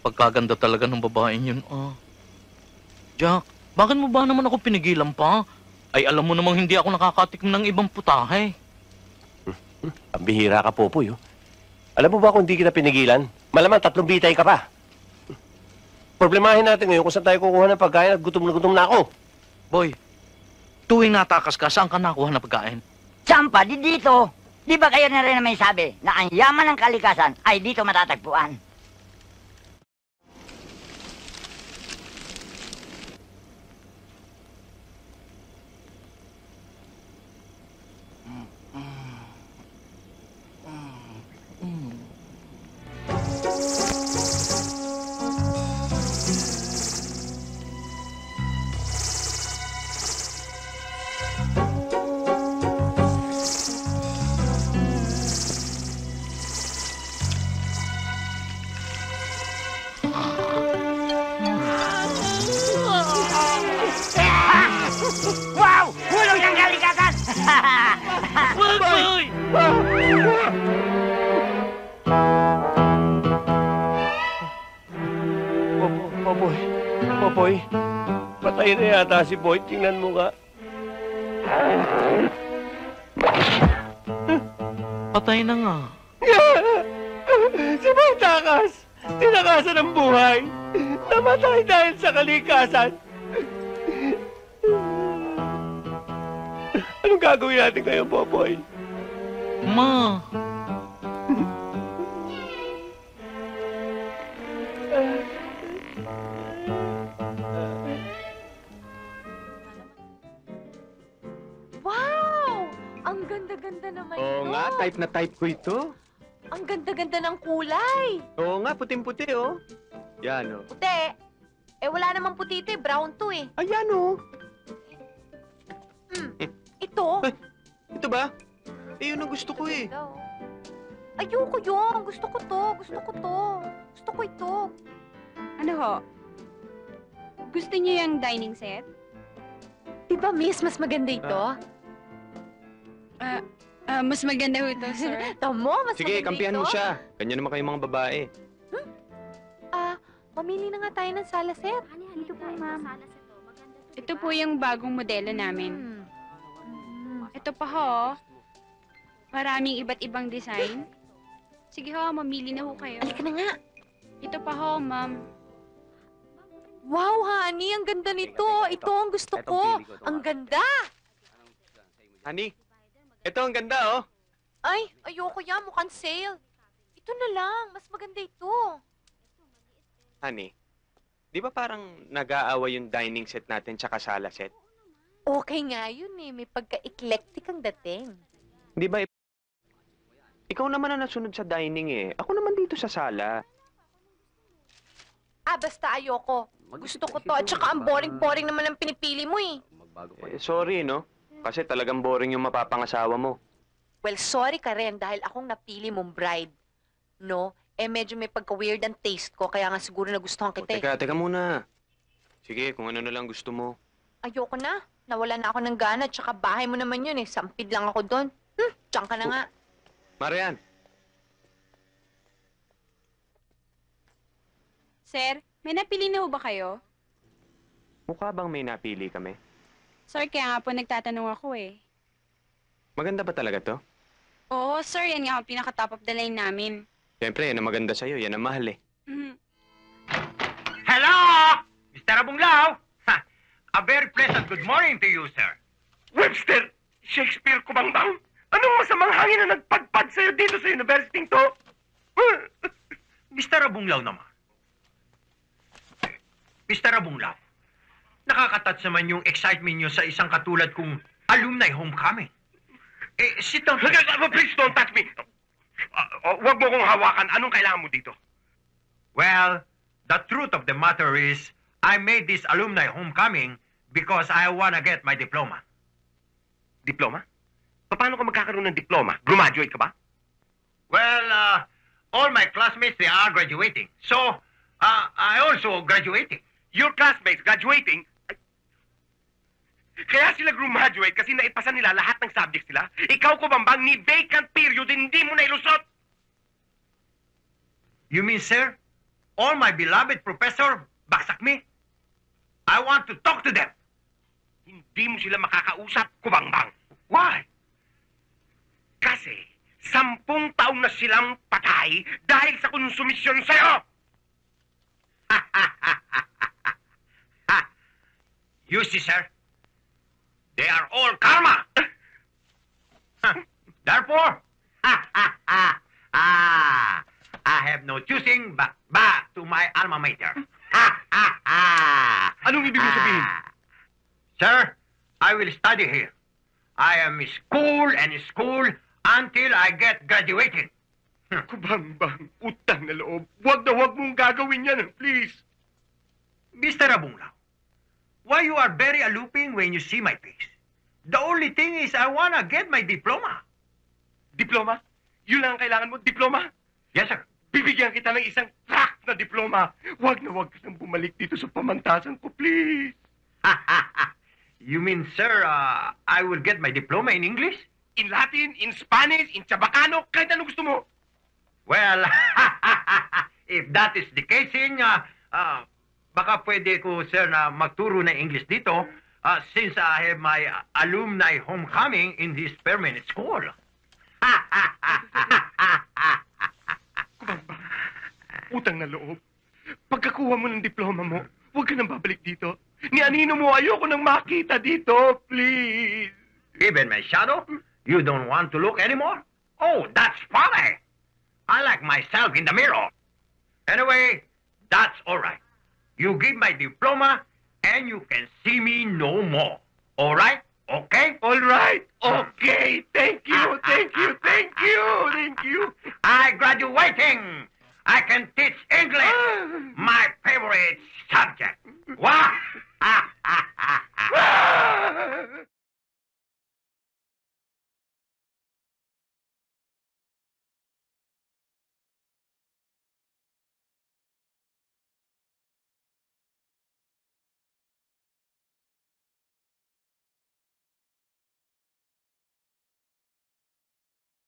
Pagkaganda talaga ng babaeng yun, ah. Jack, bakit mo ba naman ako pinigilan pa? Ay, alam mo namang hindi ako nakakatikim ng ibang putahe. Ang bihira ka, Popoy, oh. Alam mo ba kung hindi kita pinigilan? Malamang 3 bitay ka pa. Problemahin natin ngayon kung saan tayo kukuha ng pagkain at gutom na ako. Boy, tuwing natakas ka, saan ka nakuha ng pagkain? Sampa, di dito. Di ba kayo na rin na may sabi na ang yaman ng kalikasan ay dito matatagpuan? Wow! Hulog ng kalikasan! Wag, boy! Popoy, Popoy, patay na yata si Boy. Tingnan mo nga. Patay na nga. Si Boy takas! Tinakasan ng buhay! Namatay dahil sa kalikasan! Anong gagawin natin ngayon, Popoy? Ma, Wow! Ang ganda-ganda naman Oo ito. nga, type na type ko ito. Ang ganda-ganda ng kulay. Oo nga, puting-puti oh. Yan oh. Puti. Eh, wala namang puti ito eh. Brown to eh. Ayan oh. Ito. Ay, ito ba? Eh, yun ang gusto ko eh. Ganda, oh. Ayoko yun. Gusto ko to. Gusto ko to. Gusto ko ito. Ano ho? Gusto niyo yung dining set? Diba, miss? Mas maganda ito. Mas maganda ho ito, sir. Tamo, mas Sige, maganda kampihan ito. mo siya. Ganyan naman kayong mga babae. Mamili na nga tayo ng sala set. Dito po, ma'am. Ito po yung bagong modelo namin. Ito pa ho. Maraming iba't ibang design. Sige ho, mamili na ho kayo. Halika na nga. Ito pa ho, ma'am. Wow, honey. Ang ganda nito. Ito ang gusto ko. Ang ganda. Honey, ito ang ganda oh. Ay, ayoko yan. Mukhang sale. Ito na lang. Mas maganda ito. Honey, di ba parang nag-aaway yung dining set natin tsaka sala set? Okay nga yun eh. May pagka-eclectic ang dating. Di ba? Ikaw naman ang nasunod sa dining eh. Ako naman dito sa sala. Basta ayoko. Gusto ko to. At saka ang boring-boring naman ang pinipili mo eh. Sorry no? Kasi talagang boring yung mapapangasawa mo. Well, sorry ka rin dahil akong napili mong bride. No? Medyo may pagka-weird ang taste ko. Kaya nga siguro nagustuhan kita eh. Teka muna. Sige, kung ano na lang gusto mo. Ayoko na. Nawala na ako ng gana. At saka bahay mo naman yun eh. Sampid lang ako doon. Diyan ka na nga. Marian, Sir, may napili na ho ba kayo? mukha bang may napili kami? Sir, kaya nga po nagtatanong ako eh. Maganda ba talaga to? Oo, sir, yan nga ang pinaka-top of the line namin. Siyempre, yan ang maganda sa'yo. Yan ang mahal eh. Mhm. Hello, Mr. Abunglaw. A very pleasant good morning to you, sir. Webster! Shakespeare kumangbang! Anong masamang hangin na nagpadpad sa'yo dito sa university to? Mr. Abunglaw naman. Mr. Abunglaw, nakakatouch naman yung excitement nyo sa isang katulad kong alumni homecoming. Sit down. Please don't touch me! Huwag mo kong hawakan. Anong kailangan mo dito? Well, the truth of the matter is, I made this alumni homecoming because I wanna get my diploma. Diploma? Paano ka magkakaroon ng diploma? Graduate ka ba? Well, all my classmates, they are graduating. So, I also graduating. Your classmates graduating? Kaya sila graduate kasi naipasa nila lahat ng subjects nila. Ikaw ko bambang ni vacant period, hindi mo na ilusot. You mean, sir, all my beloved Professor Baksakmi. I want to talk to them. Hindi mo sila makakausap, kubangbang. Why? Kasi 10 taon na silang patay dahil sa konsumisyon sa'yo. You see, sir, they are all karma. Therefore, I have no choosing but back to my alma mater. Anong ibig mo sabihin? Sir, I will study here. I am school and school until I get graduated. Kubangbang, utang na loob. Huwag na huwag mong gagawin yan, please. Mr. Abunglaw, why you are very aluping when you see my face? The only thing is I wanna get my diploma. Diploma? Yun lang ang kailangan mo, diploma? Yes, sir. Bibigyan kita ng isang track na diploma. Huwag na huwag ka nang bumalik dito sa pamantasan ko, please. You mean, sir, I will get my diploma in English? In Latin, in Spanish, in Chabacano, kahit anong gusto mo. Well, if that is the case, baka pwede ko, sir, na magturo ng English dito since I have my alumni homecoming in this permanent school. Kubangbang, utang na loob. Pagkakuha mo ng diploma mo, huwag ka nang babalik dito. Ni Anino mo, ayoko nang makita dito, please. Even my shadow, you don't want to look anymore? Oh, that's funny. I like myself in the mirror. Anyway, that's all right. You give my diploma, and you can see me no more. All right? Okay? All right. Okay. Thank you. Thank you. Thank you. Thank you. I graduating. I can teach English, my favorite subject. Wow!